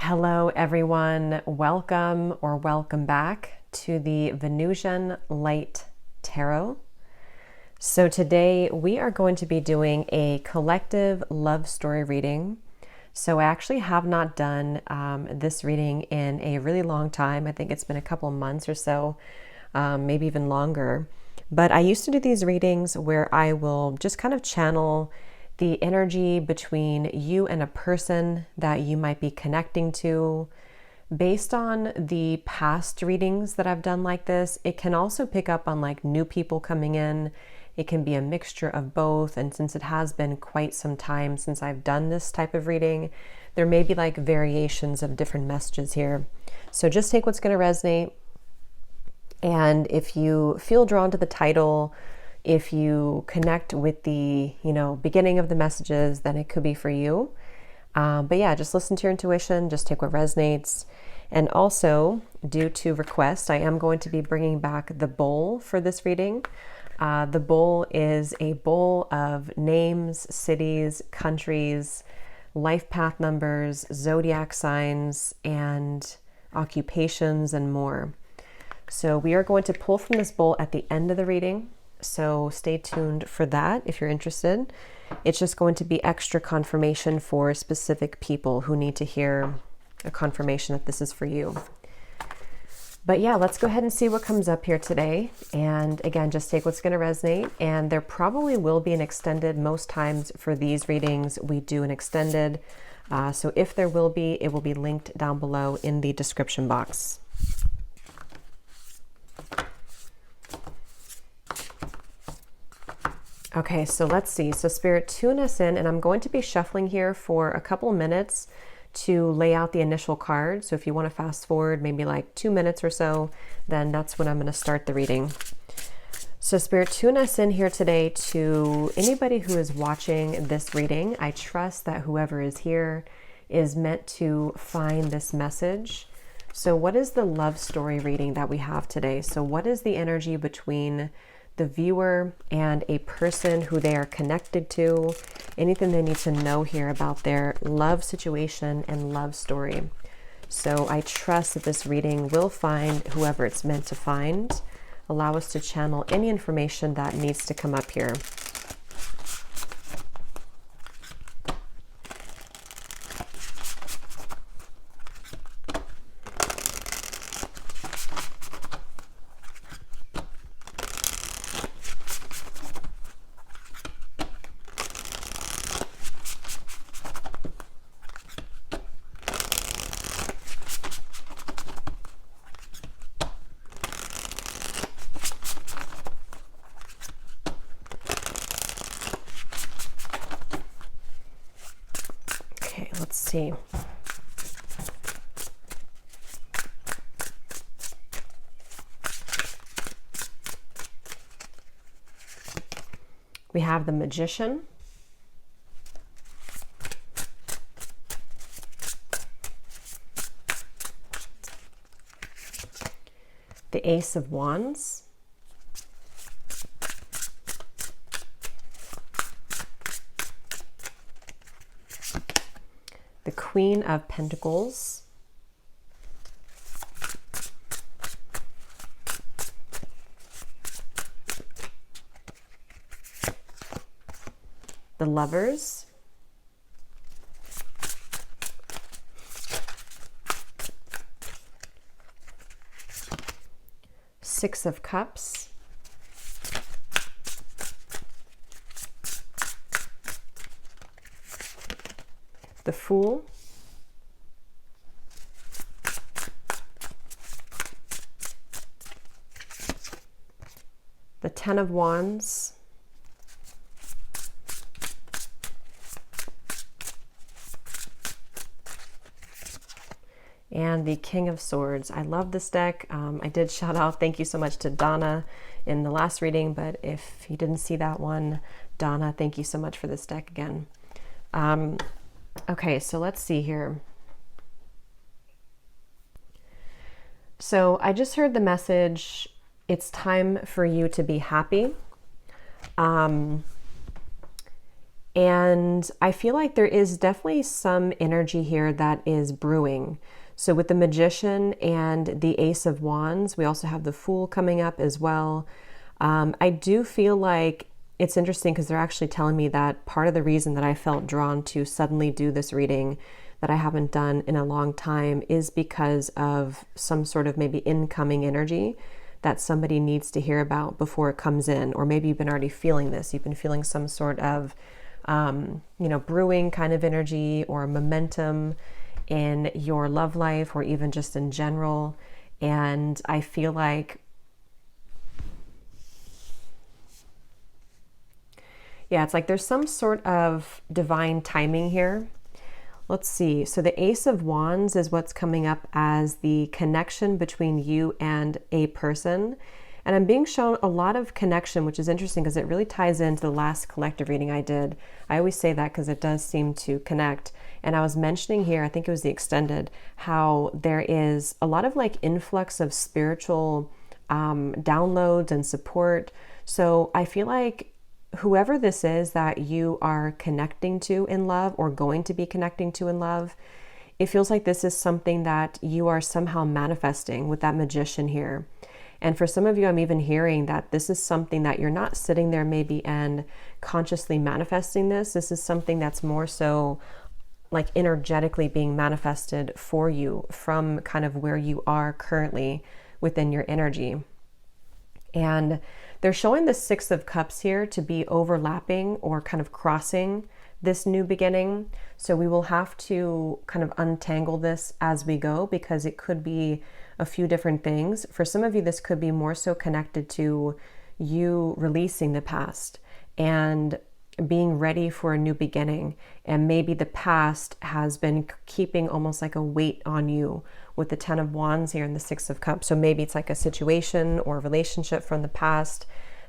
Hello, everyone. Welcome or welcome back to the Venusian Light Tarot. So today we are going to be doing a collective love story reading. So I actually have not done this reading in a really long time. I think it's been a couple months or so, maybe even longer. But I used to do these readings where I will just kind of channel the energy between you and a person that you might be connecting to. Based on the past readings that I've done like this, it can also pick up on like new people coming in. It can be a mixture of both. And since it has been quite some time since I've done this type of reading, there may be like variations of different messages here. So just take what's going to resonate. And if you feel drawn to the title, if you connect with the, beginning of the messages, then it could be for you. But yeah, just listen to your intuition, just take what resonates. And also, due to request, I am going to be bringing back the bowl for this reading. The bowl is a bowl of names, cities, countries, life path numbers, zodiac signs, and occupations, and more. So we are going to pull from this bowl at the end of the reading. So stay tuned for that if you're interested. It's just going to be extra confirmation for specific people who need to hear a confirmation that this is for you. But yeah, let's go ahead and see what comes up here today. And again, just take what's going to resonate. And there probably will be an extended. Most times for these readings, we do an extended. So if there will be, it will be linked down below in the description box. Okay, so let's see. So Spirit, tune us in, and I'm going to be shuffling here for a couple minutes to lay out the initial card. So if you want to fast forward maybe like 2 minutes or so, then that's when I'm going to start the reading. So Spirit, tune us in here today to anybody who is watching this reading. I trust that whoever is here is meant to find this message. So what is the love story reading that we have today? So what is the energy between the viewer and a person who they are connected to, anything they need to know here about their love situation and love story. So I trust that this reading will find whoever it's meant to find. Allow us to channel any information that needs to come up here. Let's see. We have the Magician, the Ace of Wands, the Queen of Pentacles, the Lovers, Six of Cups, the Fool, the Ten of Wands, and the King of Swords. I love this deck. I did shout out, thank you so much to Donna in the last reading, but if you didn't see that one, Donna, thank you so much for this deck again. Okay, so let's see here. So I just heard the message, it's time for you to be happy. And I feel like there is definitely some energy here that is brewing. So with the Magician and the Ace of Wands, we also have the Fool coming up as well. I do feel like it's interesting because they're actually telling me that part of the reason that I felt drawn to suddenly do this reading that I haven't done in a long time is because of some sort of maybe incoming energy that somebody needs to hear about before it comes in. Or maybe you've been already feeling this. You've been feeling some sort of, brewing kind of energy or momentum in your love life or even just in general. And I feel like, yeah, it's like there's some sort of divine timing here. Let's see. So the Ace of Wands is what's coming up as the connection between you and a person. And I'm being shown a lot of connection, which is interesting because it really ties into the last collective reading I did. I always say that because it does seem to connect. And I was mentioning here, I think it was the extended, how there is a lot of like influx of spiritual downloads and support. So I feel like whoever this is that you are connecting to in love or going to be connecting to in love, it feels like this is something that you are somehow manifesting with that Magician here. And for some of you, I'm even hearing that this is something that you're not sitting there maybe and consciously manifesting this. This is something that's more so like energetically being manifested for you from kind of where you are currently within your energy. And they're showing the Six of Cups here to be overlapping or kind of crossing this new beginning. So we will have to kind of untangle this as we go because it could be a few different things. For some of you, this could be more so connected to you releasing the past and being ready for a new beginning. And maybe the past has been keeping almost like a weight on you with the Ten of Wands here and the Six of Cups. So maybe it's like a situation or relationship from the past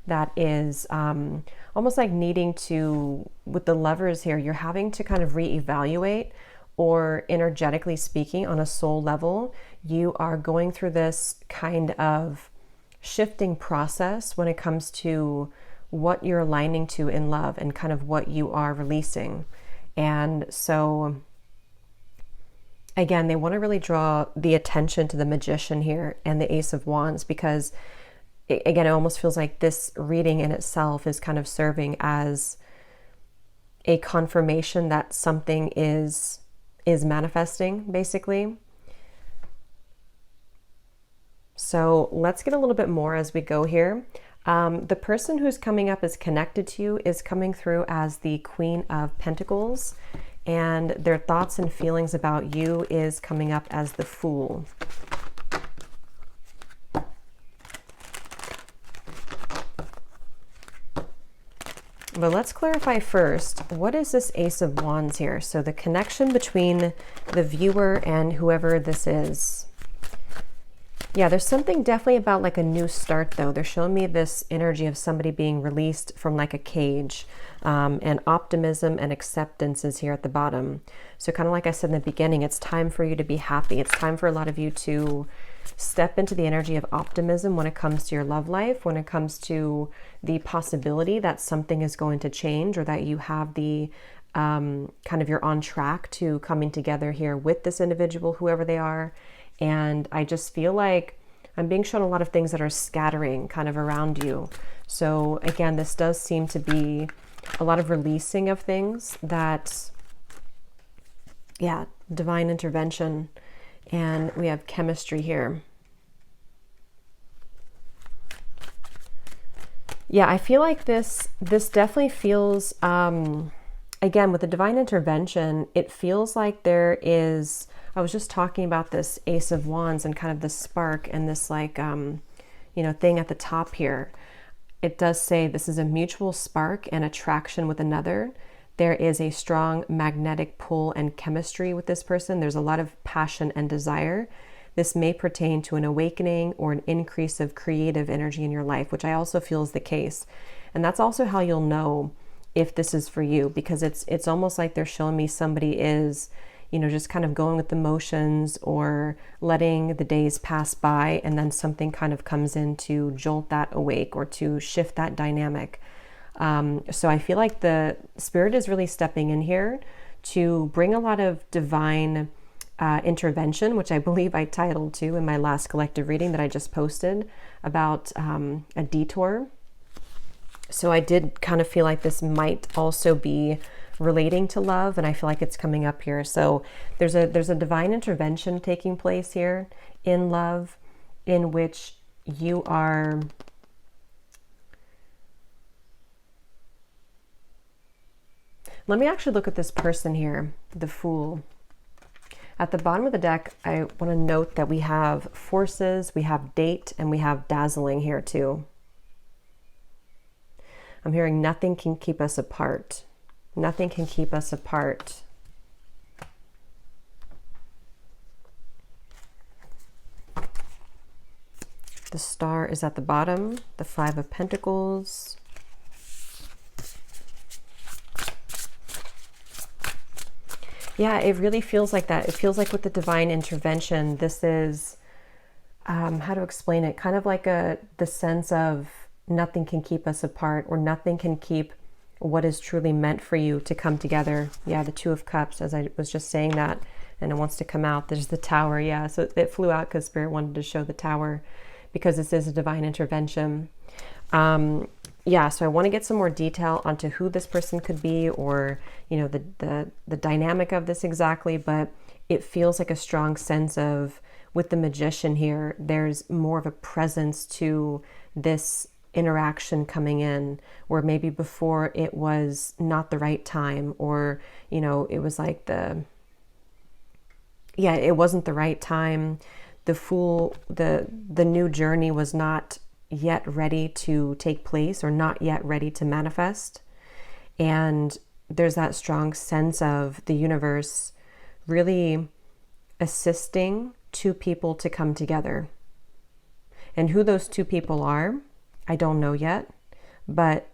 that is almost like needing to, with the Lovers here, you're having to kind of reevaluate, or energetically speaking on a soul level, you are going through this kind of shifting process when it comes to what you're aligning to in love and kind of what you are releasing. And so again, they want to really draw the attention to the Magician here and the Ace of Wands, because again, it almost feels like this reading in itself is kind of serving as a confirmation that something is manifesting, basically. So let's get a little bit more as we go here. The person who's coming up as connected to you is coming through as the Queen of Pentacles, and their thoughts and feelings about you is coming up as the Fool. But let's clarify first, what is this Ace of Wands here? So the connection between the viewer and whoever this is. Yeah, there's something definitely about like a new start though. They're showing me this energy of somebody being released from like a cage, and optimism and acceptance is here at the bottom. So kind of like I said in the beginning, it's time for you to be happy. It's time for a lot of you to step into the energy of optimism when it comes to your love life, when it comes to the possibility that something is going to change, or that you have the kind of, you're on track to coming together here with this individual, whoever they are. And I just feel like I'm being shown a lot of things that are scattering kind of around you. So again, this does seem to be a lot of releasing of things that, yeah, divine intervention. And we have chemistry here. Yeah, I feel like this definitely feels, again, with the divine intervention, it feels like there is, I was just talking about this Ace of Wands and kind of this spark and this like, thing at the top here. It does say this is a mutual spark and attraction with another. There is a strong magnetic pull and chemistry with this person. There's a lot of passion and desire. This may pertain to an awakening or an increase of creative energy in your life, which I also feel is the case. And that's also how you'll know if this is for you, because it's almost like they're showing me somebody is, just kind of going with the motions or letting the days pass by, and then something kind of comes in to jolt that awake or to shift that dynamic. So I feel like the Spirit is really stepping in here to bring a lot of divine intervention, which I believe I titled too in my last collective reading that I just posted about a detour. So I did kind of feel like this might also be relating to love, and I feel like it's coming up here. So there's a divine intervention taking place here in love, in which you are let me actually look at this person here, the Fool. At the bottom of the deck, I want to note that we have forces, we have date, and we have dazzling here too. I'm hearing nothing can keep us apart. Nothing can keep us apart. The Star is at the bottom, the Five of Pentacles. Yeah, it really feels like that. It feels like with the divine intervention, this is, how to explain it, kind of like the sense of nothing can keep us apart, or nothing can keep what is truly meant for you to come together. Yeah, the Two of Cups, as I was just saying that, and it wants to come out. There's the Tower, yeah. So it flew out because Spirit wanted to show the Tower, because this is a divine intervention. Yeah, so I want to get some more detail onto who this person could be, or, you know, the dynamic of this exactly, but it feels like a strong sense of, with the Magician here, there's more of a presence to this interaction coming in, where maybe before it was not the right time, or, you know, it was like it wasn't the right time. The Fool, the new journey was not yet ready to take place, or not yet ready to manifest. And there's that strong sense of the universe really assisting two people to come together. And who those two people are, I don't know yet, but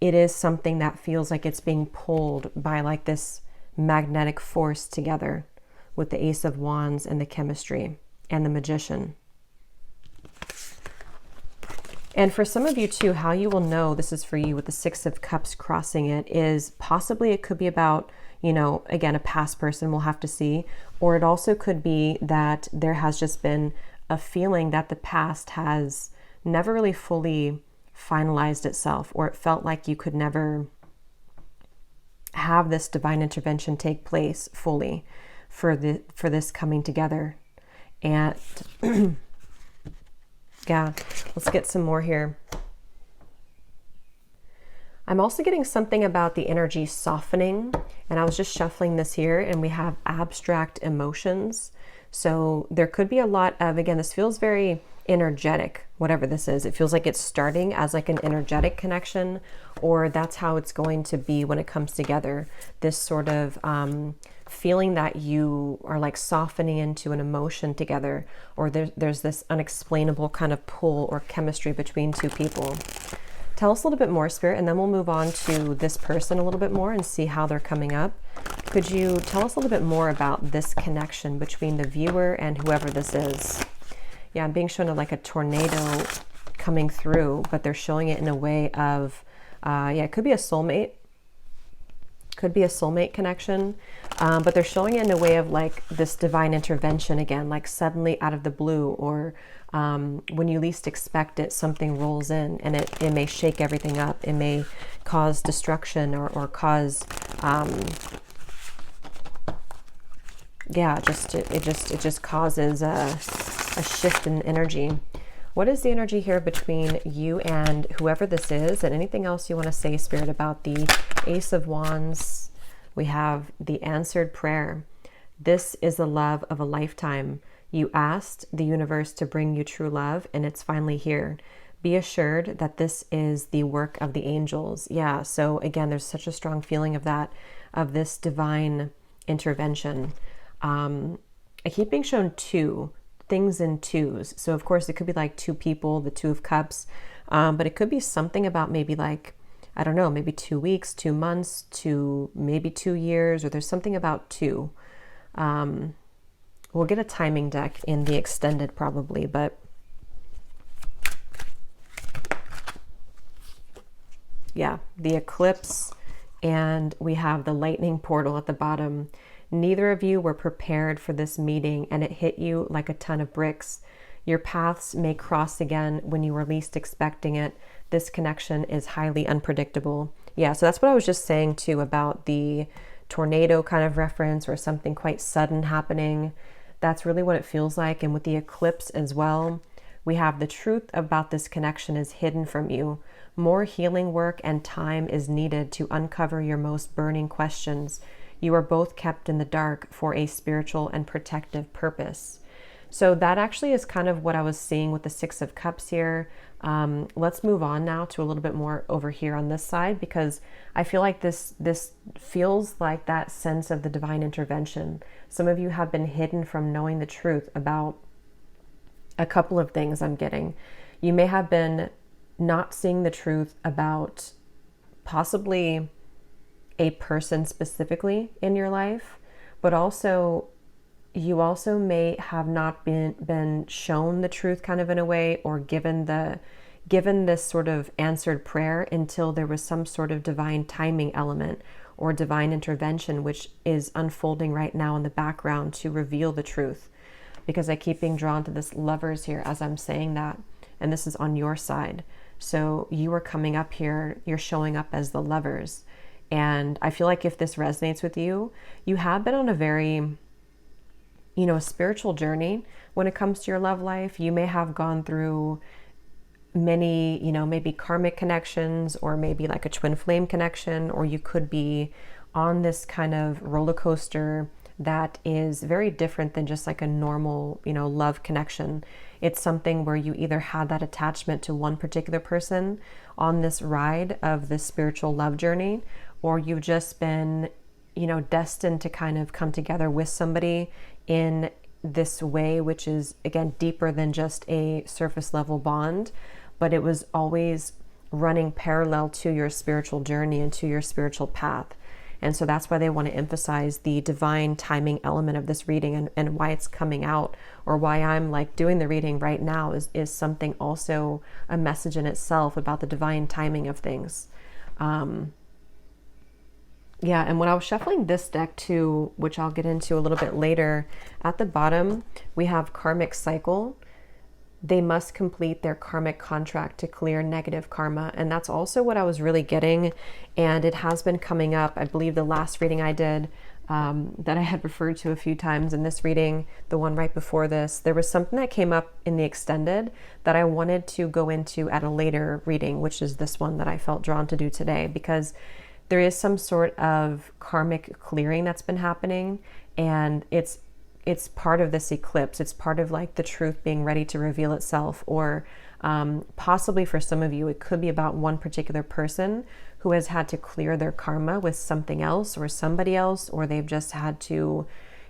it is something that feels like it's being pulled by like this magnetic force together, with the Ace of Wands and the chemistry and the Magician. And for some of you too, how you will know this is for you with the Six of Cups crossing it is possibly it could be about, you know, again, a past person, we'll have to see. Or it also could be that there has just been a feeling that the past has never really fully finalized itself, or it felt like you could never have this divine intervention take place fully for this coming together. And yeah, let's get some more here. I'm also getting something about the energy softening, and I was just shuffling this here, and we have abstract emotions. So there could be a lot of, again, this feels very energetic, whatever this is. It feels like it's starting as like an energetic connection, or that's how it's going to be when it comes together. This sort of feeling that you are like softening into an emotion together, or there's this unexplainable kind of pull or chemistry between two people. Tell us a little bit more, Spirit, and then we'll move on to this person a little bit more and see how they're coming up. Could you tell us a little bit more about this connection between the viewer and whoever this is? Yeah, I'm being shown like a tornado coming through, but they're showing it in a way of, it could be a soulmate. Could be a soulmate connection, but they're showing it in a way of like this divine intervention again, like suddenly out of the blue, or when you least expect it, something rolls in, and it may shake everything up. It may cause destruction, or cause it just causes a shift in energy. What is the energy here between you and whoever this is? And anything else you want to say, Spirit, about the Ace of Wands? We have the answered prayer. This is the love of a lifetime. You asked the universe to bring you true love, and it's finally here. Be assured that this is the work of the angels. Yeah, so again, there's such a strong feeling of that, of this divine intervention. I keep being shown things in twos. So of course it could be like two people, the Two of Cups, but it could be something about maybe like, I don't know, maybe 2 weeks, 2 months, maybe 2 years, or there's something about two. We'll get a timing deck in the extended probably, but yeah, the eclipse, and we have the lightning portal at the bottom. Neither of you were prepared for this meeting, and it hit you like a ton of bricks. Your paths may cross again when you were least expecting it. This connection is highly unpredictable. Yeah, so that's what I was just saying too about the tornado kind of reference, or something quite sudden happening. That's really what it feels like. And with the eclipse as well, we have the truth about this connection is hidden from you. More healing work and time is needed to uncover your most burning questions. You are both kept in the dark for a spiritual and protective purpose. So that actually is kind of what I was seeing with the Six of Cups here. Let's move on now to a little bit more over here on this side, because I feel like this feels like that sense of the divine intervention. Some of you have been hidden from knowing the truth about a couple of things I'm getting. You may have been not seeing the truth about possibly a person specifically in your life, but also you also may have not been shown the truth kind of in a way, or given this sort of answered prayer until there was some sort of divine timing element or divine intervention, which is unfolding right now in the background to reveal the truth. Because I keep being drawn to this Lovers here as I'm saying that, and this is on your side. So you are coming up here, you're showing up as the Lovers. And I feel like if this resonates with you, you have been on a very, a spiritual journey when it comes to your love life. You may have gone through many, maybe karmic connections, or maybe like a twin flame connection, or you could be on this kind of roller coaster that is very different than just like a normal, love connection. It's something where you either had that attachment to one particular person on this ride of this spiritual love journey, or you've just been, destined to kind of come together with somebody in this way, which is, again, deeper than just a surface level bond, but it was always running parallel to your spiritual journey and to your spiritual path. And so that's why they want to emphasize the divine timing element of this reading, and why it's coming out, or why I'm like doing the reading right now is something also a message in itself about the divine timing of things. Yeah, and when I was shuffling this deck too, which I'll get into a little bit later, at the bottom we have karmic cycle. They must complete their karmic contract to clear negative karma. And that's also what I was really getting. And it has been coming up. I believe the last reading I did, that I had referred to a few times in this reading, the one right before this, there was something that came up in the extended that I wanted to go into at a later reading, which is this one that I felt drawn to do today, because there is some sort of karmic clearing that's been happening, and it's part of this eclipse. It's part of like the truth being ready to reveal itself, or possibly for some of you, it could be about one particular person who has had to clear their karma with something else or somebody else, or they've just had to,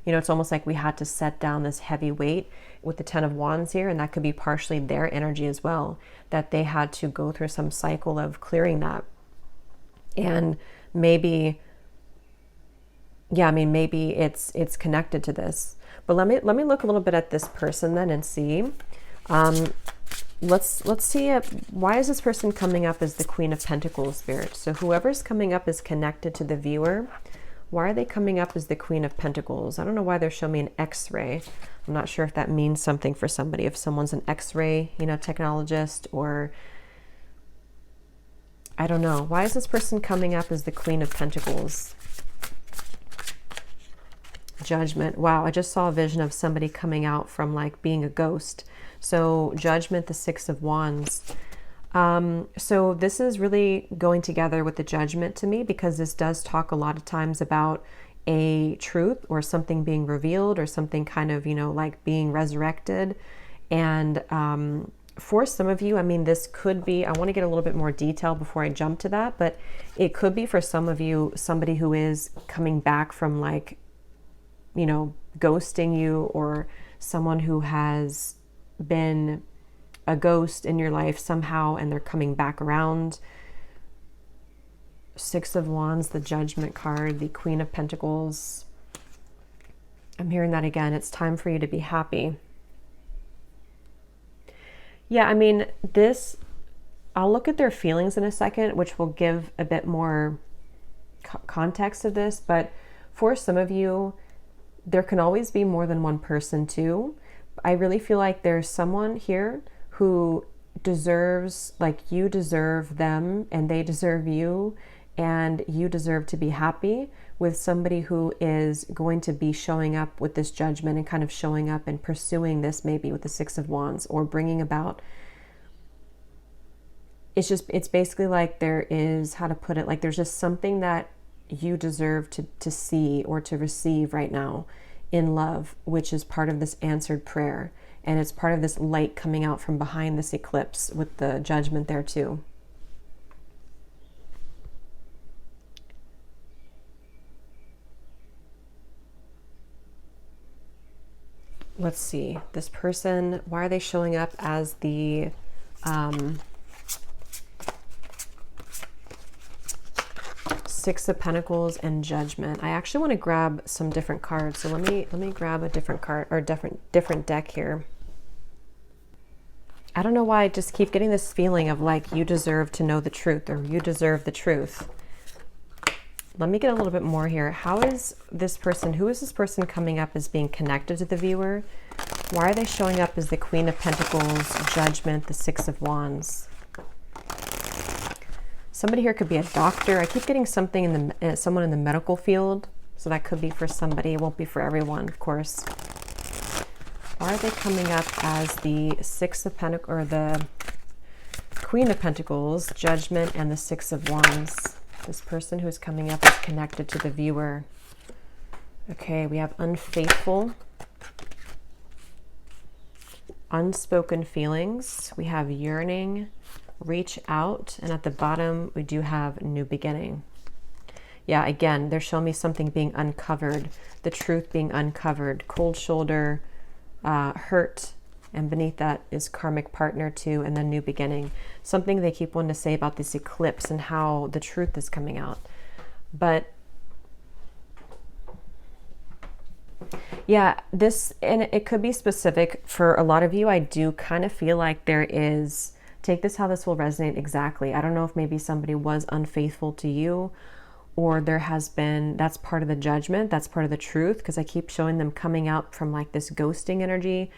it's almost like we had to set down this heavy weight with the Ten of Wands here, and that could be partially their energy as well, that they had to go through some cycle of clearing that. And maybe, maybe it's connected to this. But let me look a little bit at this person then and see. Let's see why is this person coming up as the Queen of Pentacles, Spirit? So whoever's coming up is connected to the viewer. Why are they coming up as the Queen of Pentacles? I don't know why they're showing me an X-ray. I'm not sure if that means something for somebody. If someone's an X-ray, technologist, or I don't know. Why is this person coming up as the Queen of Pentacles? Judgment. Wow, I just saw a vision of somebody coming out from like being a ghost. So Judgment, the Six of Wands. So this is really going together with the Judgment to me, because this does talk a lot of times about a truth or something being revealed, or something kind of, like being resurrected. And for some of you, this could be, I want to get a little bit more detail before I jump to that, but it could be for some of you, somebody who is coming back from like, ghosting you, or someone who has been a ghost in your life somehow and they're coming back around. Six of Wands, the Judgment card, the Queen of Pentacles. I'm hearing that again. It's time for you to be happy. Yeah, this I'll look at their feelings in a second, which will give a bit more context to this. But for some of you, there can always be more than one person too. I really feel like there's someone here who deserves, like, you deserve them and they deserve you, and you deserve to be happy with somebody who is going to be showing up with this judgment and kind of showing up and pursuing this, maybe with the Six of Wands, or bringing about, it's basically like there is, how to put it, like there's just something that you deserve to see or to receive right now in love, which is part of this answered prayer. And it's part of this light coming out from behind this eclipse with the judgment there too. Let's see, this person, why are they showing up as the Six of Pentacles and Judgment? I actually want to grab some different cards, so let me grab a different card, or different deck here. I don't know why I just keep getting this feeling of like you deserve to know the truth, or you deserve the truth. Let me get a little bit more here. How is this person, who is this person coming up as being connected to the viewer? Why are they showing up as the Queen of Pentacles, Judgment, the Six of Wands? Somebody here could be a doctor. I keep getting something in the someone in the medical field, so that could be for somebody. It won't be for everyone, of course. Why are they coming up as the Six of Pentacles, or the Queen of Pentacles, Judgment, and the Six of Wands? This person who is coming up is connected to the viewer. Okay, we have unfaithful, unspoken feelings. We have yearning, reach out, and at the bottom we do have new beginning. Yeah, again, they're showing me something being uncovered, the truth being uncovered, cold shoulder, hurt, and beneath that is karmic partner too, and then new beginning. Something they keep wanting to say about this eclipse and how the truth is coming out. But yeah, this, and it could be specific for a lot of you. I do kind of feel like there is, take this how this will resonate exactly. I don't know if maybe somebody was unfaithful to you, or there has been, that's part of the judgment, that's part of the truth, because I keep showing them coming out from like this ghosting energy.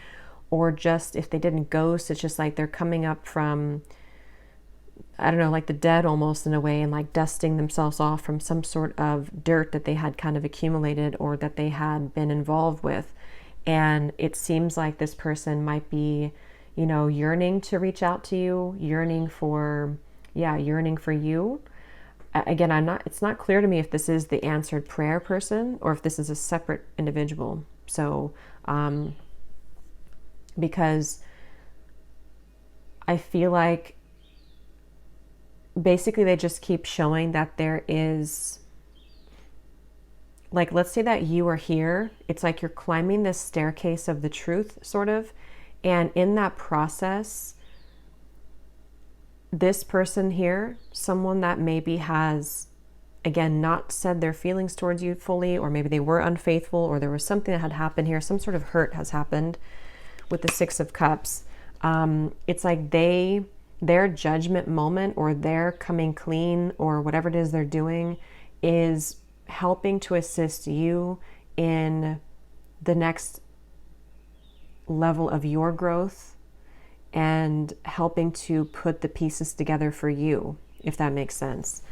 Or just if they didn't ghost, it's just like they're coming up from, I don't know, like the dead almost in a way, and like dusting themselves off from some sort of dirt that they had kind of accumulated or that they had been involved with. And it seems like this person might be, you know, yearning to reach out to you, yearning for you. Again, it's not clear to me if this is the answered prayer person or if this is a separate individual. So, because I feel like basically they just keep showing that there is, like, let's say that you are here. It's like you're climbing this staircase of the truth, sort of. And in that process, this person here, someone that maybe has, again, not said their feelings towards you fully, or maybe they were unfaithful, or there was something that had happened here, some sort of hurt has happened with the Six of Cups. It's like their judgment moment, or their coming clean, or whatever it is they're doing, is helping to assist you in the next level of your growth, and helping to put the pieces together for you, if that makes sense.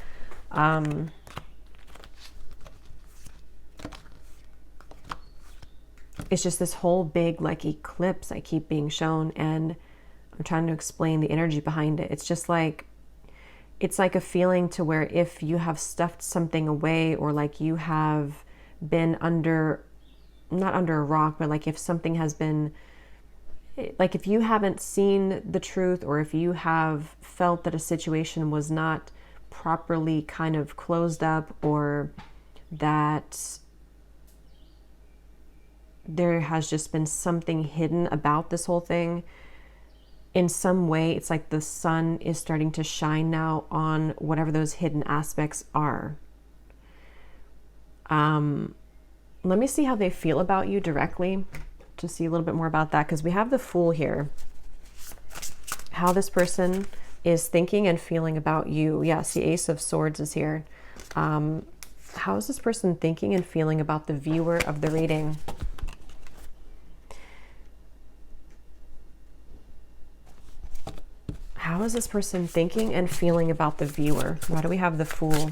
It's just this whole big like eclipse I keep being shown, and I'm trying to explain the energy behind it. It's just like, it's like a feeling to where if you have stuffed something away, or like you have been under, not under a rock, but like if something has been, like if you haven't seen the truth, or if you have felt that a situation was not properly kind of closed up, or that there has just been something hidden about this whole thing, in some way, it's like the sun is starting to shine now on whatever those hidden aspects are. Let me see how they feel about you directly, to see a little bit more about that, because we have the Fool here. How this person is thinking and feeling about you. Yes, the Ace of Swords is here. How is this person thinking and feeling about the viewer of the reading? How is this person thinking and feeling about the viewer? Why do we have the Fool?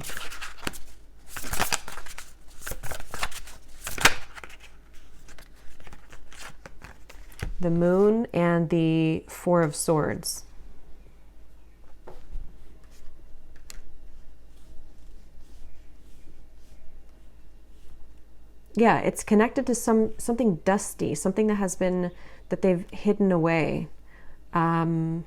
The Moon and the Four of Swords. Yeah, it's connected to something dusty, something that has been, that they've hidden away. What are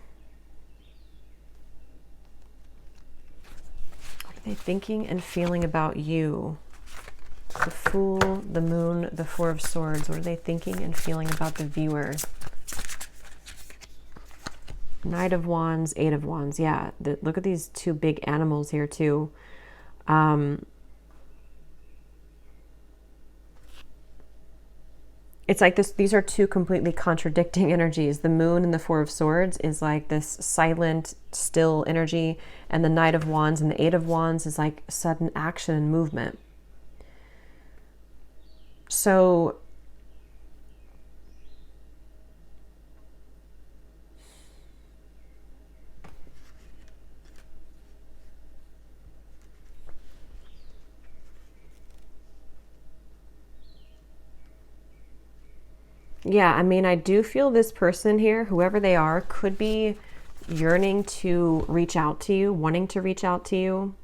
they thinking and feeling about you? The Fool, the Moon, the Four of Swords. What are they thinking and feeling about the viewer? Knight of Wands, Eight of Wands. Yeah, look at these two big animals here too. It's like this, these are two completely contradicting energies. The Moon and the Four of Swords is like this silent, still energy, and the Knight of Wands and the Eight of Wands is like sudden action and movement. So yeah, I mean, I do feel this person here, whoever they are, could be yearning to reach out to you, wanting to reach out to you.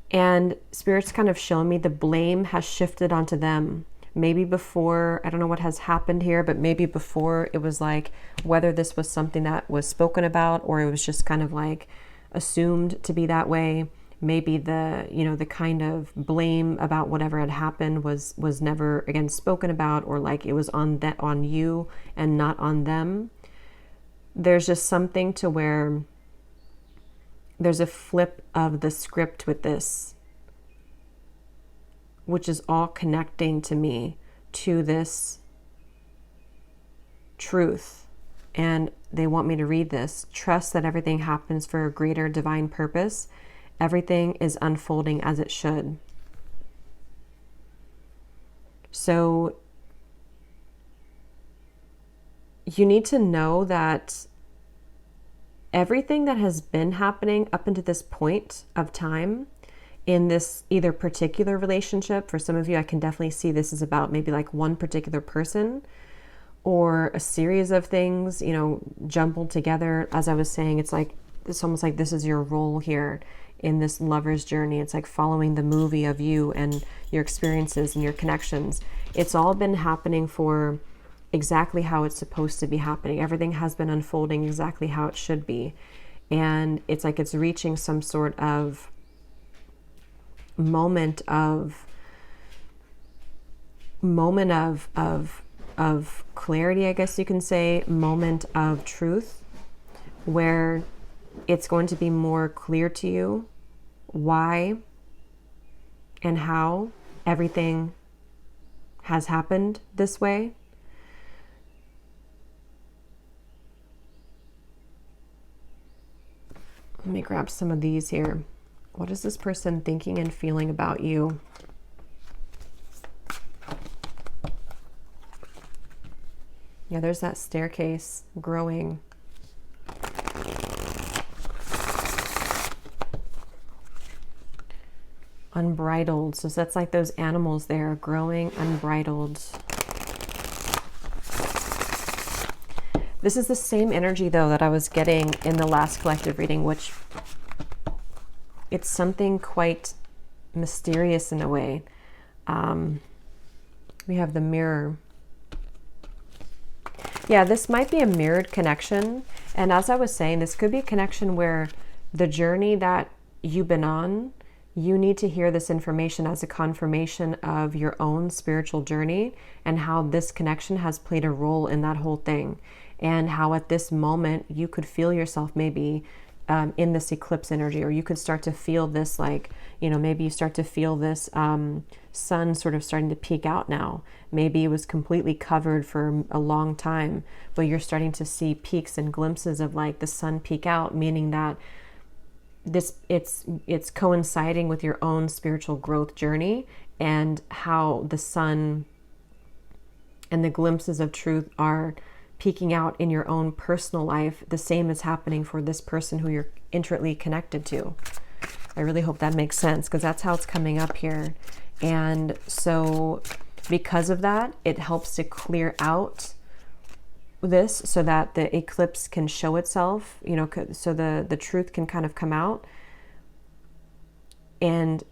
And Spirit's kind of shown me the blame has shifted onto them. Maybe before, I don't know what has happened here, but maybe before it was like, whether this was something that was spoken about or it was just kind of like assumed to be that way. Maybe the, you know, the kind of blame about whatever had happened was never again spoken about, or like it was on you and not on them. There's just something to where there's a flip of the script with this, which is all connecting to me to this truth. And they want me to read this. Trust that everything happens for a greater divine purpose. Everything is unfolding as it should. So you need to know that everything that has been happening up until this point of time in this either particular relationship, for some of you, I can definitely see this is about maybe like one particular person or a series of things, you know, jumbled together. As I was saying, it's like, it's almost like this is your role here in this lover's journey. It's like following the movie of you and your experiences and your connections. It's all been happening for exactly how it's supposed to be happening. Everything has been unfolding exactly how it should be. And it's like it's reaching some sort of moment of clarity, I guess you can say, moment of truth, where it's going to be more clear to you why and how everything has happened this way. Let me grab some of these here. What is this person thinking and feeling about you? Yeah, there's that staircase growing. Unbridled. So that's like those animals there growing unbridled. This is the same energy though that I was getting in the last collective reading, which it's something quite mysterious in a way. We have the Mirror. Yeah, this might be a mirrored connection. And as I was saying, this could be a connection where the journey that you've been on, you need to hear this information as a confirmation of your own spiritual journey and how this connection has played a role in that whole thing. And how at this moment you could feel yourself maybe in this eclipse energy, or you could start to feel this, like, you know, maybe you start to feel this sun sort of starting to peek out now. Maybe it was completely covered for a long time, but you're starting to see peaks and glimpses of like the sun peek out, meaning that it's coinciding with your own spiritual growth journey, and how the sun and the glimpses of truth are peeking out in your own personal life. The same is happening for this person who you're intimately connected to. I really hope that makes sense, because that's how it's coming up here. And so because of that, it helps to clear out this so that the eclipse can show itself, you know, so the truth can kind of come out, and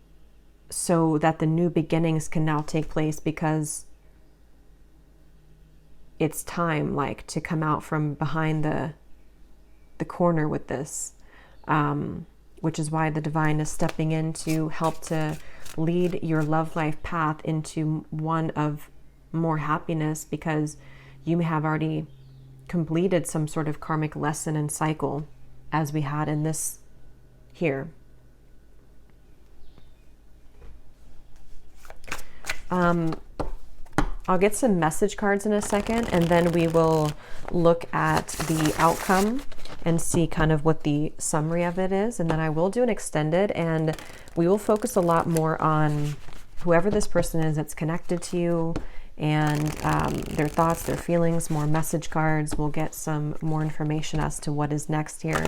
so that the new beginnings can now take place, because it's time, like, to come out from behind the corner with this, which is why the divine is stepping in to help to lead your love life path into one of more happiness, because you have already completed some sort of karmic lesson and cycle, as we had in this here. I'll get some message cards in a second, and then we will look at the outcome and see kind of what the summary of it is. And then I will do an extended, and we will focus a lot more on whoever this person is that's connected to you, and their thoughts, their feelings, more message cards. We'll get some more information as to what is next here.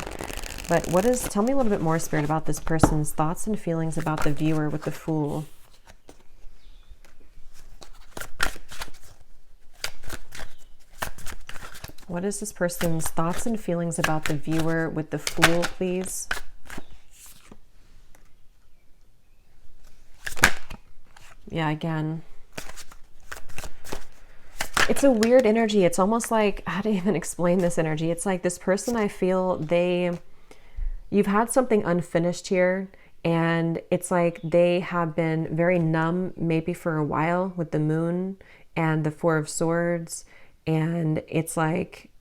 But tell me a little bit more, Spirit, about this person's thoughts and feelings about the viewer with the Fool. What is this person's thoughts and feelings about the viewer with the Fool, please? Yeah, again. It's a weird energy. It's almost like, how to even explain this energy? It's like this person, I feel you've had something unfinished here, and it's like they have been very numb, maybe for a while, with the Moon and the Four of Swords. And it's like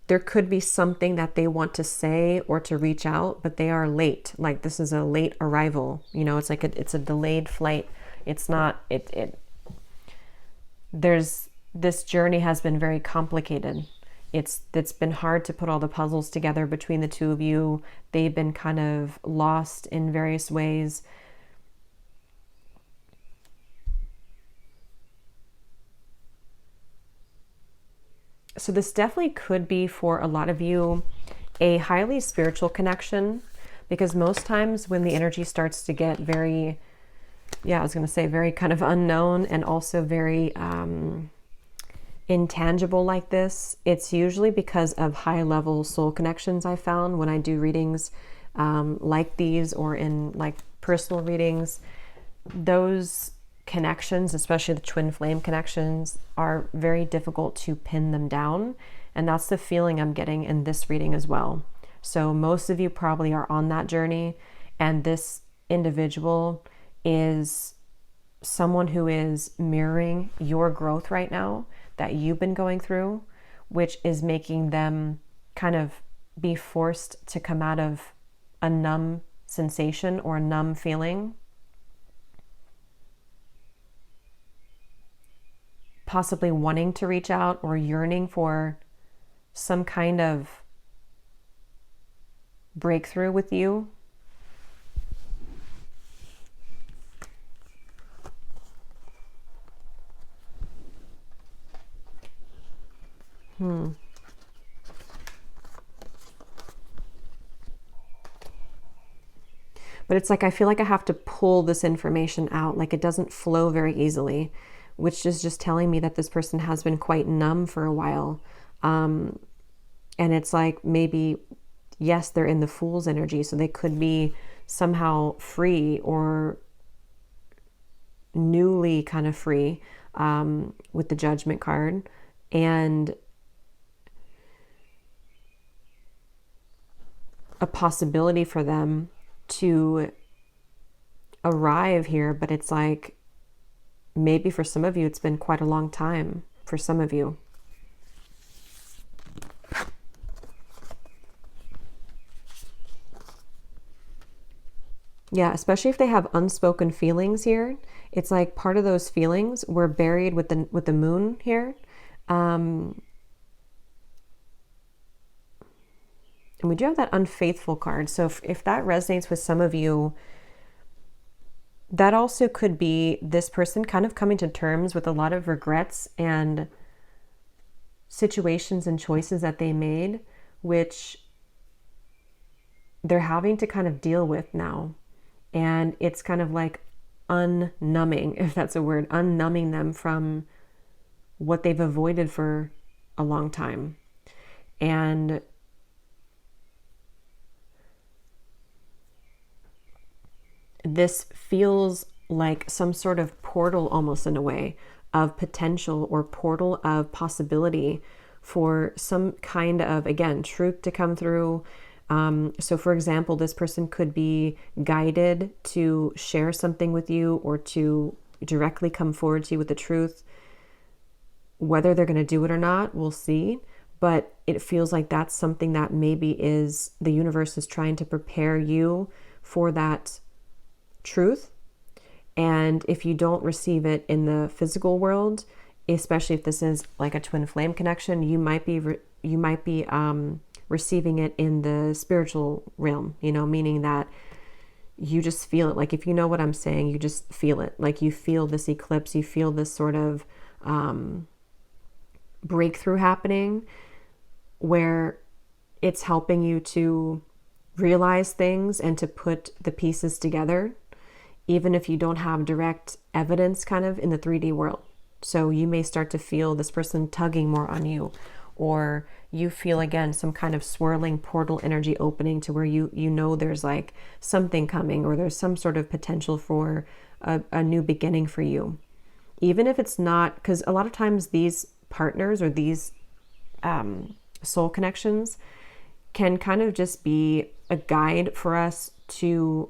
there could be something that they want to say or to reach out, but they are late. Like, this is a late arrival. You know, it's like it's a delayed flight. It's not, this journey has been very complicated. It's been hard to put all the puzzles together between the two of you. They've been kind of lost in various ways. So this definitely could be, for a lot of you, a highly spiritual connection, because most times when the energy starts to get very, very kind of unknown, and also very intangible like this, it's usually because of high level soul connections. I found when I do readings like these, or in like personal readings, those connections, especially the twin flame connections, are very difficult to pin them down. And that's the feeling I'm getting in this reading as well. So most of you probably are on that journey, and this individual is someone who is mirroring your growth right now that you've been going through, which is making them kind of be forced to come out of a numb sensation or a numb feeling, possibly wanting to reach out or yearning for some kind of breakthrough with you. But it's like, I feel like I have to pull this information out. Like, it doesn't flow very easily, which is just telling me that this person has been quite numb for a while. And it's like, maybe, yes, they're in the Fool's energy, so they could be somehow free, or newly kind of free, with the Judgment card. And a possibility for them to arrive here, but it's like, maybe for some of you, it's been quite a long time for some of you. Yeah, especially if they have unspoken feelings here. It's like part of those feelings were buried with the moon here. And we do have that unfaithful card. So if that resonates with some of you, that also could be this person kind of coming to terms with a lot of regrets and situations and choices that they made, which they're having to kind of deal with now. And it's kind of like unnumbing, if that's a word, unnumbing them from what they've avoided for a long time. And this feels like some sort of portal, almost in a way, of potential or portal of possibility for some kind of, again, truth to come through. So for example, this person could be guided to share something with you or to directly come forward to you with the truth. Whether they're going to do it or not, we'll see. But it feels like that's something that maybe is the universe is trying to prepare you for that truth. And if you don't receive it in the physical world, especially if this is like a twin flame connection, you might be receiving it in the spiritual realm, meaning that you just feel it. Like, if you know what I'm saying, you just feel it. Like, you feel this eclipse, you feel this sort of breakthrough happening where it's helping you to realize things and to put the pieces together, even if you don't have direct evidence kind of in the 3D world. So you may start to feel this person tugging more on you, or you feel, again, some kind of swirling portal energy opening to where you know there's like something coming, or there's some sort of potential for a new beginning for you. Even if it's not, because a lot of times these partners or these soul connections can kind of just be a guide for us to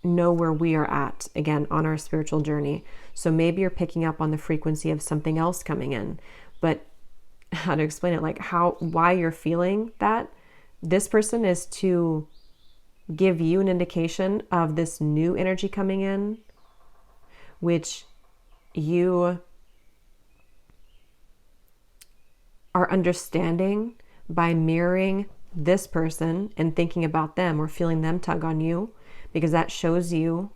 know where we are at, again, on our spiritual journey. So maybe you're picking up on the frequency of something else coming in, but how to explain it, like why you're feeling that, this person is to give you an indication of this new energy coming in, which you are understanding by mirroring this person and thinking about them or feeling them tug on you, because that shows you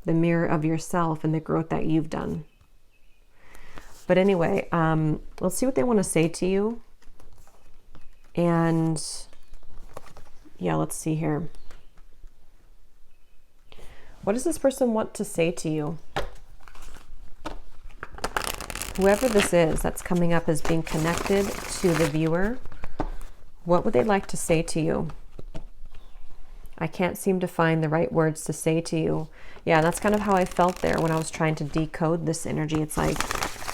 the mirror of yourself and the growth that you've done. But anyway, let's see what they want to say to you. And yeah, let's see here. What does this person want to say to you? Whoever this is that's coming up as being connected to the viewer, what would they like to say to you? I can't seem to find the right words to say to you. Yeah, that's kind of how I felt there when I was trying to decode this energy. It's like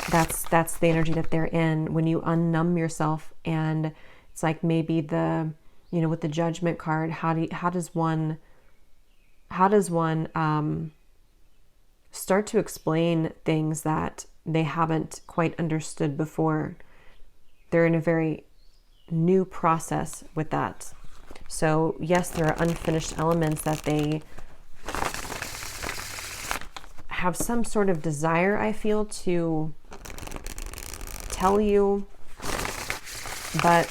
that's the energy that they're in when you unnumb yourself. And it's like maybe the, with the Judgment card, how does one start to explain things that they haven't quite understood before? They're in a very new process with that. So yes, there are unfinished elements that they have some sort of desire, I feel, to tell you, but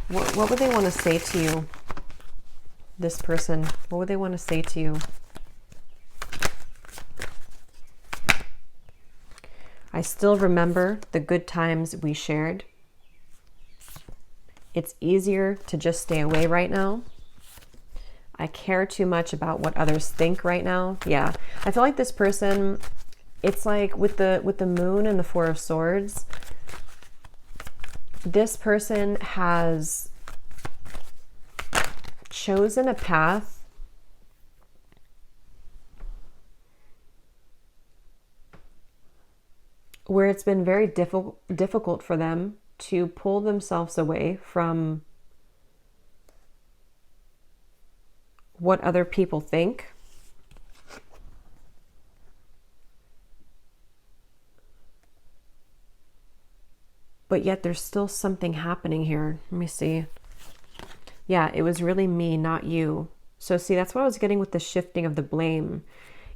what would they want to say to you, this person? What would they want to say to you? I still remember the good times we shared. It's easier to just stay away right now. I care too much about what others think right now. Yeah, I feel like this person, it's like with the moon and the Four of Swords, this person has chosen a path where it's been very difficult for them to pull themselves away from what other people think. But yet there's still something happening here. Let me see. Yeah, it was really me, not you. So see, that's what I was getting with the shifting of the blame.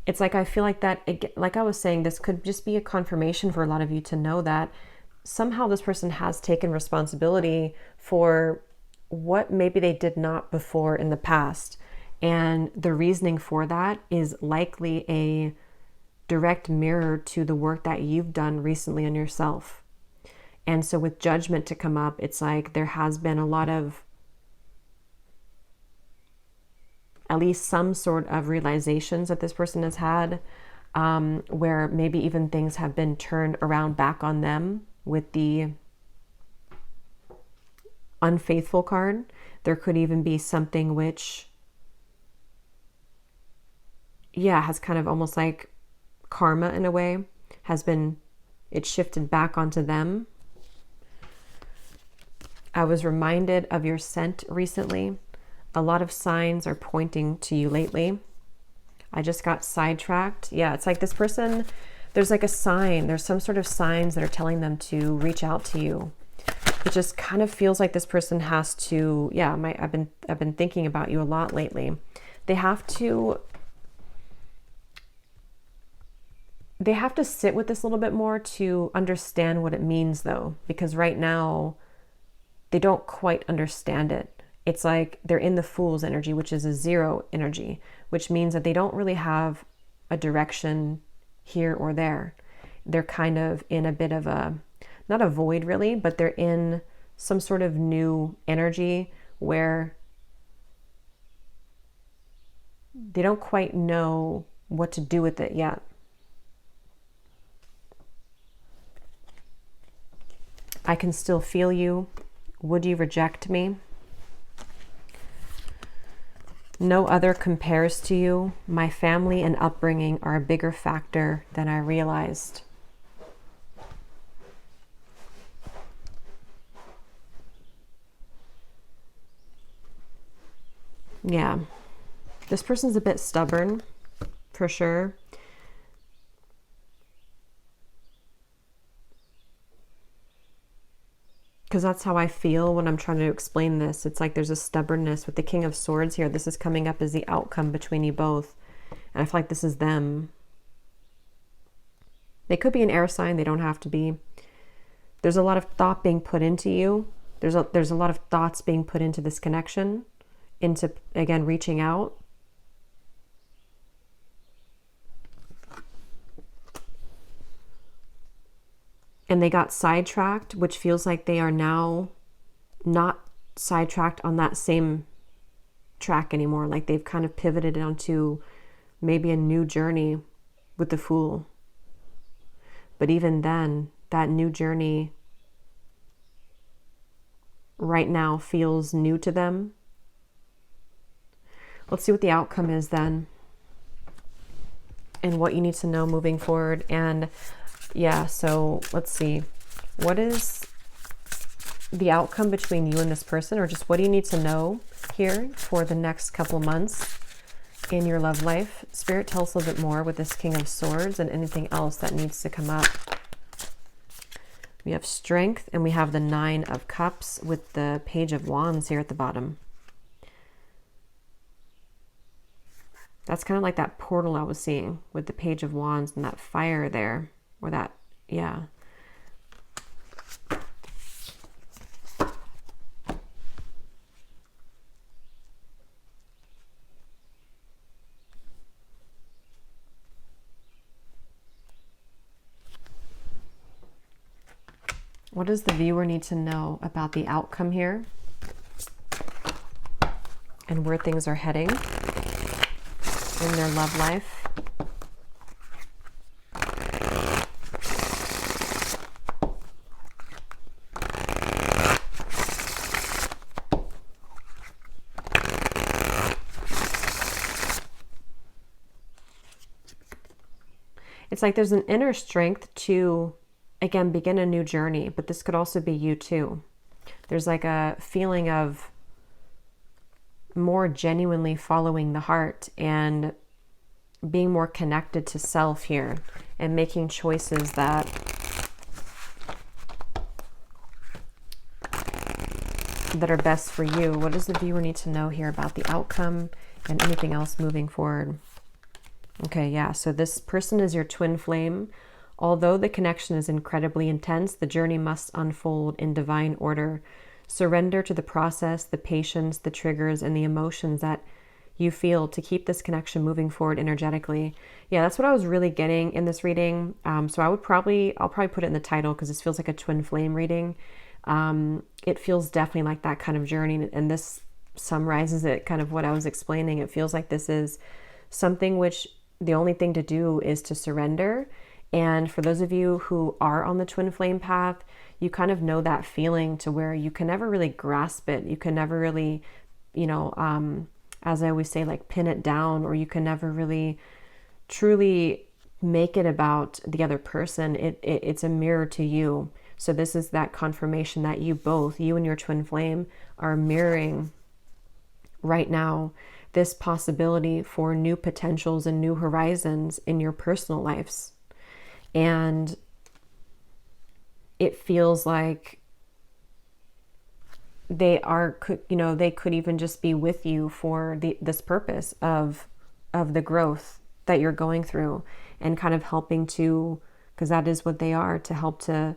It's like, I feel like that, like I was saying, this could just be a confirmation for a lot of you to know that somehow this person has taken responsibility for what maybe they did not before in the past. And the reasoning for that is likely a direct mirror to the work that you've done recently on yourself. And so with judgment to come up, it's like there has been a lot of, at least some sort of realizations that this person has had, where maybe even things have been turned around back on them with the unfaithful card. There could even be something which, yeah, has kind of almost like karma in a way, has been, it shifted back onto them. I was reminded of your scent recently. A lot of signs are pointing to you lately. I just got sidetracked. Yeah, it's like this person, there's like a sign, there's some sort of signs that are telling them to reach out to you. It just kind of feels like this person has to, yeah, I've been thinking about you a lot lately. They have to sit with this a little bit more to understand what it means though, because right now they don't quite understand it. It's like they're in the Fool's energy, which is a 0 energy, which means that they don't really have a direction here or there. They're kind of in a bit of a, not a void really, but they're in some sort of new energy where they don't quite know what to do with it yet. I can still feel you. Would you reject me? No other compares to you. My family and upbringing are a bigger factor than I realized. Yeah, this person's a bit stubborn, for sure. Because that's how I feel when I'm trying to explain this. It's like there's a stubbornness with the King of Swords here. This is coming up as the outcome between you both. And I feel like this is them. They could be an air sign. They don't have to be. There's a lot of thought being put into you. There's a lot of thoughts being put into this connection, into, again, reaching out. And they got sidetracked, which feels like they are now not sidetracked on that same track anymore. Like they've kind of pivoted onto maybe a new journey with the Fool. But even then, that new journey right now feels new to them. Let's see what the outcome is then, and what you need to know moving forward. And yeah, so let's see. What is the outcome between you and this person, or just what do you need to know here for the next couple months in your love life? Spirit, tell us a little bit more with this King of Swords and anything else that needs to come up. We have Strength, and we have the 9 of Cups with the Page of Wands here at the bottom. That's kind of like that portal I was seeing with the Page of Wands and that fire there. Or that, yeah. What does the viewer need to know about the outcome here? And where things are heading in their love life? It's like there's an inner strength to, again, begin a new journey, but this could also be you too. There's like a feeling of more genuinely following the heart and being more connected to self here and making choices that that are best for you. What does the viewer need to know here about the outcome and anything else moving forward? Okay, yeah, so this person is your twin flame. Although the connection is incredibly intense, the journey must unfold in divine order. Surrender to the process, the patience, the triggers, and the emotions that you feel to keep this connection moving forward energetically. Yeah, that's what I was really getting in this reading. So I'll probably put it in the title because this feels like a twin flame reading. It feels definitely like that kind of journey, and this summarizes it, kind of what I was explaining. It feels like this is something which the only thing to do is to surrender. And for those of you who are on the twin flame path, you kind of know that feeling to where you can never really grasp it. You can never really, as I always say, like pin it down, or you can never really truly make it about the other person. It's a mirror to you. So this is that confirmation that you and your twin flame are mirroring right now this possibility for new potentials and new horizons in your personal lives. And it feels like they could even just be with you for this purpose of the growth that you're going through, and kind of helping to, because that is what they are, to help to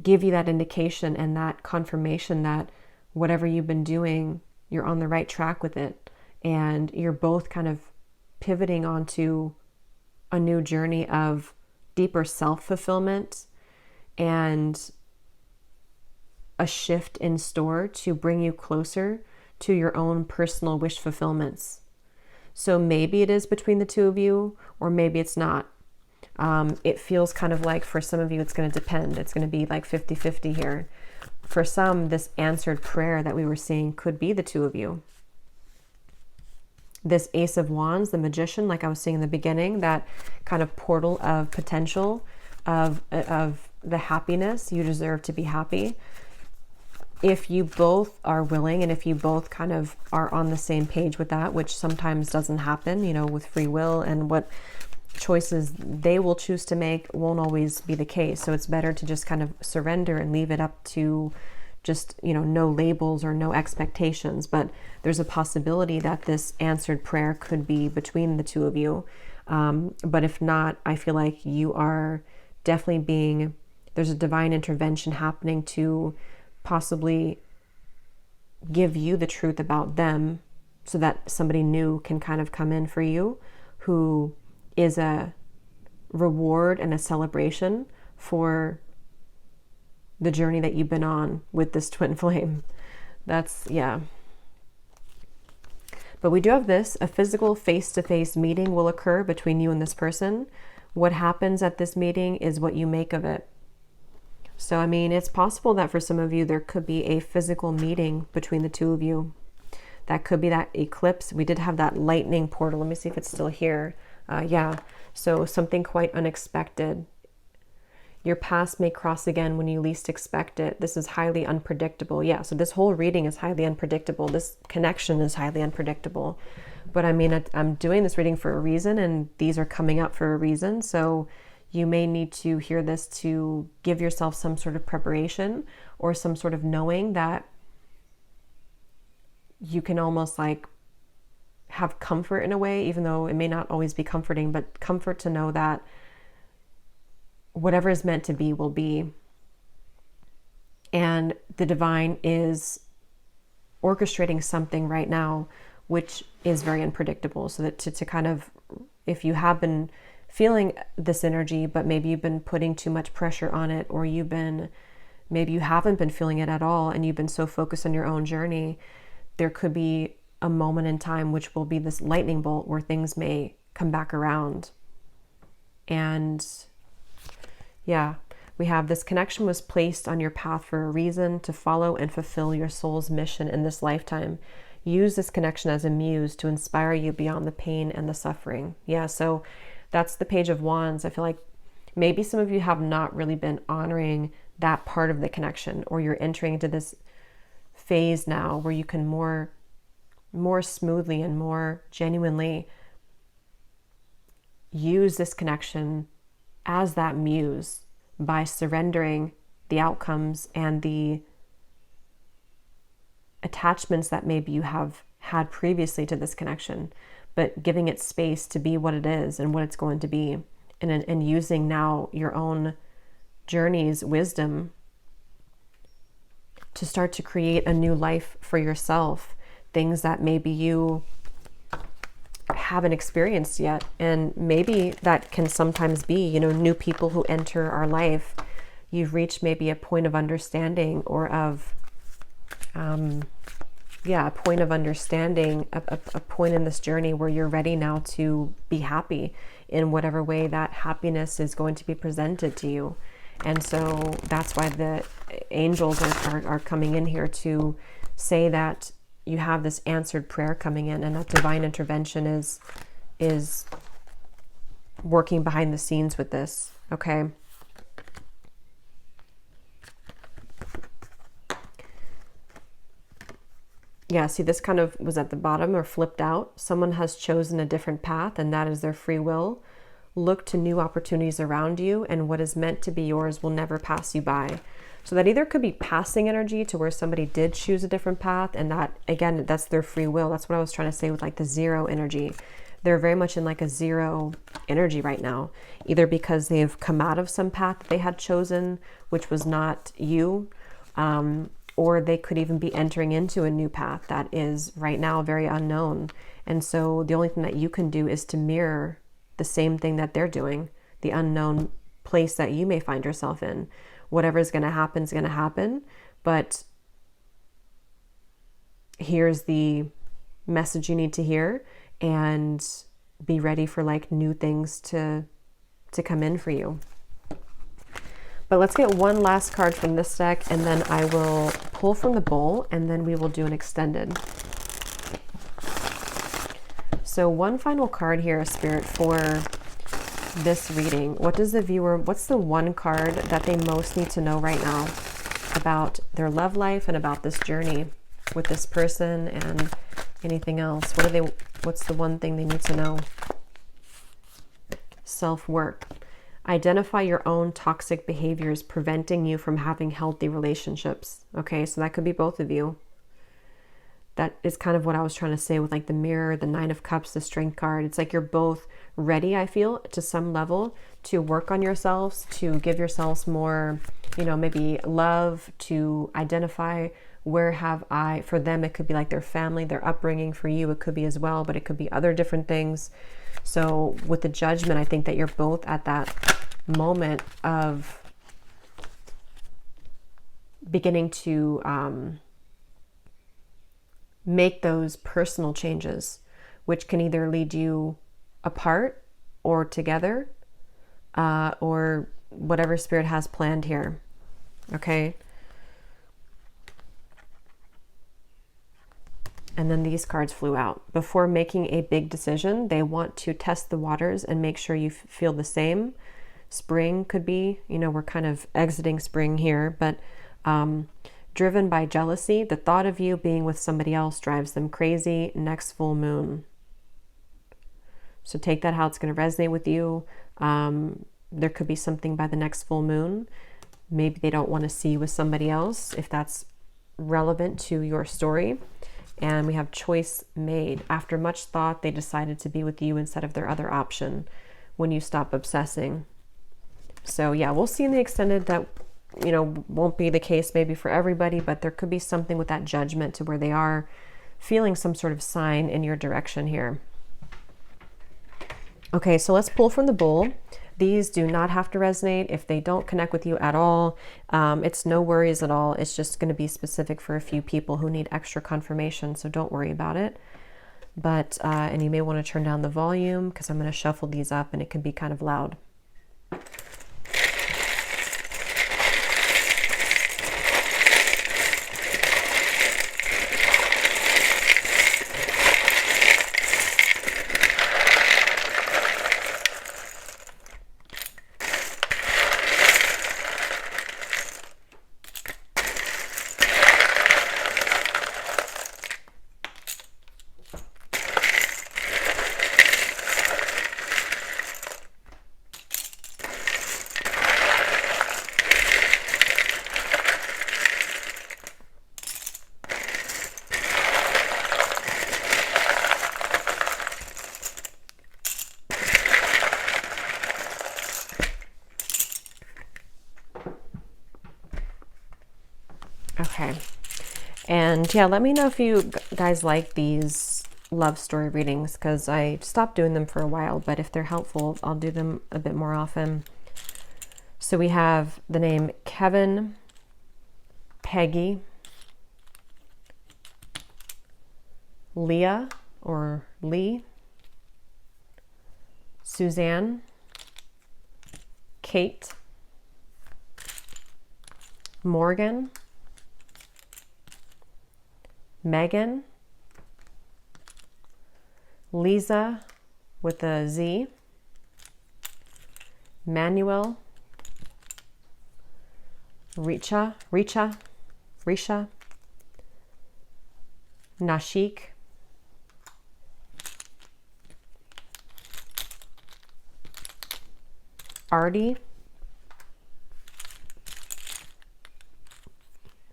give you that indication and that confirmation that whatever you've been doing, you're on the right track with it. And you're both kind of pivoting onto a new journey of deeper self-fulfillment and a shift in store to bring you closer to your own personal wish fulfillments. So maybe it is between the two of you, or maybe it's not. It feels kind of like for some of you, it's going to depend. It's going to be like 50-50 here. For some, this answered prayer that we were seeing could be the two of you. This Ace of Wands, the Magician, like I was saying in the beginning, that kind of portal of potential, of the happiness. You deserve to be happy. If you both are willing, and if you both kind of are on the same page with that, which sometimes doesn't happen, with free will, and what choices they will choose to make won't always be the case. So it's better to just kind of surrender and leave it up to just, no labels or no expectations. But there's a possibility that this answered prayer could be between the two of you. But if not, I feel like you are definitely there's a divine intervention happening to possibly give you the truth about them, so that somebody new can kind of come in for you, who is a reward and a celebration for the journey that you've been on with this twin flame. Yeah. But we do have this, a physical face-to-face meeting will occur between you and this person. What happens at this meeting is what you make of it. So, it's possible that for some of you, there could be a physical meeting between the two of you. That could be that eclipse. We did have that lightning portal. Let me see if it's still here. Yeah, so something quite unexpected. Your paths may cross again when you least expect it. This is highly unpredictable. Yeah, so this whole reading is highly unpredictable. This connection is highly unpredictable. But I'm doing this reading for a reason, and these are coming up for a reason. So you may need to hear this to give yourself some sort of preparation, or some sort of knowing that you can almost like have comfort in a way, even though it may not always be comforting, but comfort to know that whatever is meant to be will be. And the divine is orchestrating something right now, which is very unpredictable. So that to kind of, if you have been feeling this energy, but maybe you've been putting too much pressure on it, or maybe you haven't been feeling it at all, and you've been so focused on your own journey, there could be a moment in time which will be this lightning bolt where things may come back around. And yeah, we have this connection was placed on your path for a reason, to follow and fulfill your soul's mission in this lifetime. Use this connection as a muse to inspire you beyond the pain and the suffering. Yeah, so that's the Page of Wands. I feel like maybe some of you have not really been honoring that part of the connection, or you're entering into this phase now where you can more smoothly and more genuinely use this connection as that muse, by surrendering the outcomes and the attachments that maybe you have had previously to this connection, but giving it space to be what it is and what it's going to be, and using now your own journey's wisdom to start to create a new life for yourself, things that maybe you haven't experienced yet. And maybe that can sometimes be, you know, new people who enter our life. You've reached maybe a point of understanding, or of a point of understanding, a point in this journey where you're ready now to be happy in whatever way that happiness is going to be presented to you. And so that's why the angels are coming in here to say that you have this answered prayer coming in, and that divine intervention is working behind the scenes with this, okay? Yeah, see, this kind of was at the bottom or flipped out. Someone has chosen a different path, and that is their free will. Look to new opportunities around you, and what is meant to be yours will never pass you by. So that either could be passing energy to where somebody did choose a different path, and that, again, that's their free will. That's what I was trying to say with like the zero energy. They're very much in like a zero energy right now, either because they've come out of some path that they had chosen, which was not you, or they could even be entering into a new path that is right now very unknown. And so the only thing that you can do is to mirror the same thing that they're doing, the unknown place that you may find yourself in. Whatever is going to happen is going to happen. But here's the message you need to hear, and be ready for like new things to come in for you. But let's get one last card from this deck, and then I will pull from the bowl, and then we will do an extended. So one final card here, Spirit, for this reading. What does the viewer, what's the one card that they most need to know right now about their love life and about this journey with this person and anything else? What's the one thing they need to know? Self-work. Identify your own toxic behaviors preventing you from having healthy relationships. Okay, so that could be both of you. That is kind of what I was trying to say with like the mirror, the Nine of Cups, the Strength card. It's like you're both ready, I feel, to some level to work on yourselves, to give yourselves more, you know, maybe love, to identify where have I, for them, it could be like their family, their upbringing. For you, it could be as well, but it could be other different things. So with the Judgment, I think that you're both at that moment of beginning to make those personal changes, which can either lead you apart or together, or whatever Spirit has planned here. Okay. And then these cards flew out. Before making a big decision, they want to test the waters and make sure you feel the same. Spring could be, you know, we're kind of exiting spring here, but driven by jealousy, the thought of you being with somebody else drives them crazy. Next full moon. So take that how it's going to resonate with you. There could be something by the next full moon. Maybe they don't want to see you with somebody else, if that's relevant to your story. And we have choice made. After much thought, they decided to be with you instead of their other option when you stop obsessing. So yeah, we'll see in the extended that, you know, won't be the case maybe for everybody, but there could be something with that Judgment to where they are feeling some sort of sign in your direction here. Okay, so let's pull from the bowl. These do not have to resonate if they don't connect with you at all. It's no worries at all. It's just going to be specific for a few people who need extra confirmation, so don't worry about it. But, and you may want to turn down the volume because I'm going to shuffle these up and it can be kind of loud. Okay. And yeah, let me know if you guys like these love story readings, because I stopped doing them for a while, but if they're helpful, I'll do them a bit more often. So we have the name Kevin, Peggy, Leah or Lee, Suzanne, Kate, Morgan, Megan, Lisa with a Z, Manuel, Risha, Nashik, Artie,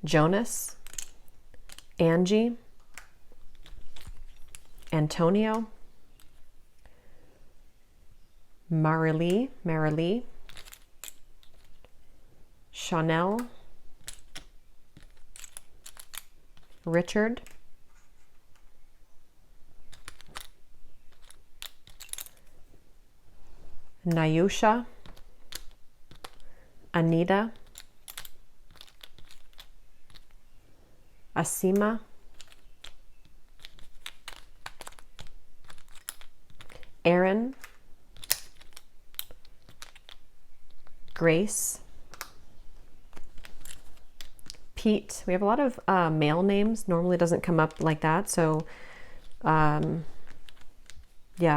Jonas, Angie, Antonio, Marilee, Chanel, Richard, Nayusha, Anita, Asima, Aaron, Grace, Pete. We have a lot of male names. Normally it doesn't come up like that. So yeah,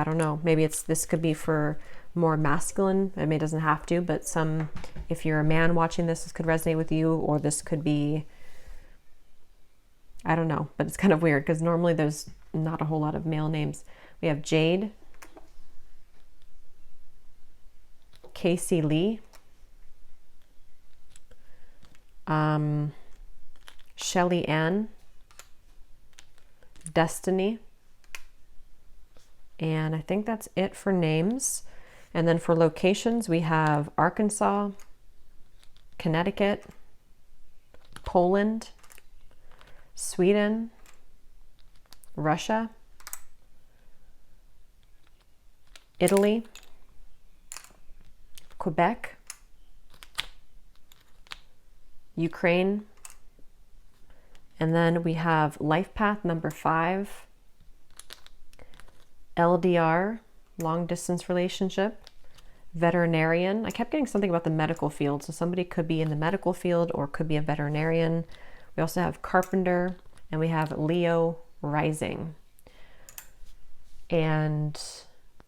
I don't know. Maybe this could be for more masculine. I mean, it doesn't have to, but if you're a man watching this could resonate with you, or this could be, I don't know, but it's kind of weird because normally there's not a whole lot of male names. We have Jade, Casey Lee, Shelly Ann, Destiny, and I think that's it for names. And then for locations, we have Arkansas, Connecticut, Poland, Sweden, Russia, Italy, Quebec, Ukraine, and then we have life path number 5, LDR, long distance relationship, veterinarian. I kept getting something about the medical field, so somebody could be in the medical field or could be a veterinarian. We also have carpenter, and we have Leo rising. And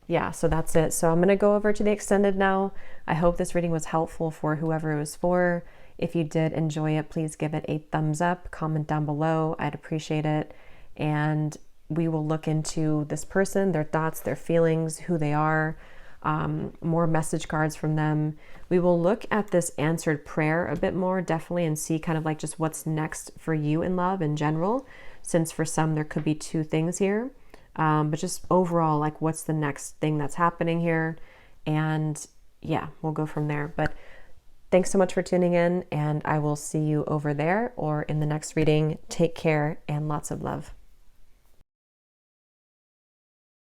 yeah, so that's it. So I'm going to go over to the extended now. I hope this reading was helpful for whoever it was for. If you did enjoy it, please give it a thumbs up, comment down below. I'd appreciate it. And we will look into this person, their thoughts, their feelings, who they are, more message cards from them. We will look at this answered prayer a bit more, definitely, and see kind of like just what's next for you in love in general, since for some there could be 2 things here. But just overall, like what's the next thing that's happening here? And yeah, we'll go from there. But thanks so much for tuning in, and I will see you over there or in the next reading. Take care and lots of love.